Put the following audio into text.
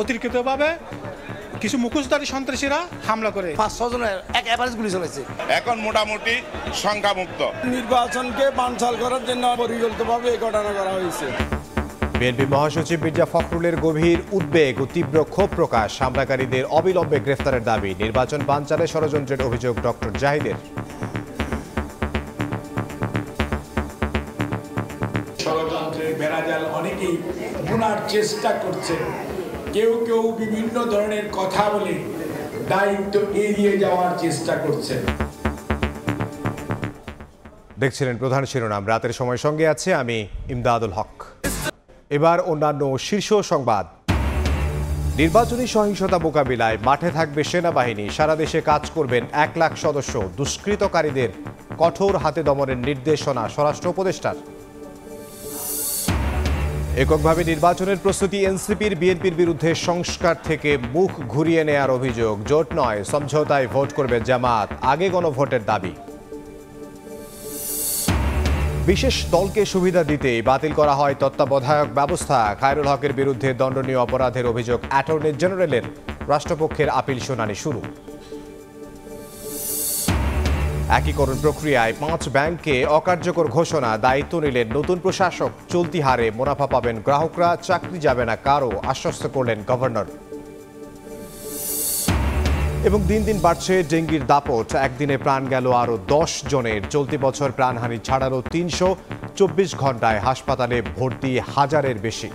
অতিরিক্তভাবে কিছু মুখোশধারী সন্ত্রাসীরা হামলা করে 5-6 জনের এক এভারেজ গুলি চলেছে। এখন মোটামুটি সংখ্যামুক্ত। নির্বাচনকে বানচাল করার জন্য পরিকল্পিতভাবে এই ঘটনা করা হয়েছে। বিএনপি মহাসচিব মির্জা ফখরুলের গভীর উদ্বেগ ও তীব্র ক্ষোভ প্রকাশ, হামলাকারীদের অবিলম্বে গ্রেফতারের দাবি, নির্বাচন বানচালে ষড়যন্ত্রের অভিযোগ ডক্টর জাহিদের। ষড়যন্ত্রের বেড়াজাল অনেকেই বুনার চেষ্টা করছে, কেউ কেউ বিভিন্ন ধরনের কথা বলে দায়িত্ব এড়িয়ে যাওয়ার চেষ্টা করছে। দেখছিলেন প্রধান শিরোনাম, রাতের সময় সঙ্গে আছে আমি ইমদাদুল হক। এবার অন্যান্য শীর্ষ সংবাদ। নির্বাচনী সহিংসতা মোকাবিলায় মাঠে থাকবে সেনাবাহিনী, সারা দেশে কাজ করবেন 1 লাখ সদস্য, দুষ্কৃতকারীদের কঠোর হাতে দমনের নির্দেশনা স্বরাষ্ট্র উপদেষ্টার। এককভাবে নির্বাচনের প্রস্তুতি এনসিপির, বিএনপির বিরুদ্ধে সংস্কার থেকে মুখ ঘুরিয়ে নেয়ার অভিযোগ, জোট নয় সমঝোতায় ভোট করবে জামাত, আগে গণভোটের দাবি। বিশেষ দলকে সুবিধা দিতেই বাতিল করা হয় তত্ত্বাবধায়ক ব্যবস্থা, খায়রুল হকের বিরুদ্ধে দণ্ডনীয় অপরাধের অভিযোগ অ্যাটর্নি জেনারেলের, রাষ্ট্রপক্ষের আপিল শুনানি শুরু। একীকরণ প্রক্রিয়ায় 5 ব্যাংককে অকার্যকর ঘোষণা, দায়িত্ব নিলেন নতুন প্রশাসক, চলতি হারে মুনাফা পাবেন গ্রাহকরা, চাকরি যাবে না কারও, আশ্বস্ত করলেন গভর্নর। এবং দিন দিন বাড়ছে ডেঙ্গির দাপট, একদিনে প্রাণ গেল আরও 10 জনের, চলতি বছর প্রাণহানি ছাড়ালো 324 ঘণ্টায় হাসপাতালে ভর্তি 1000-এর বেশি।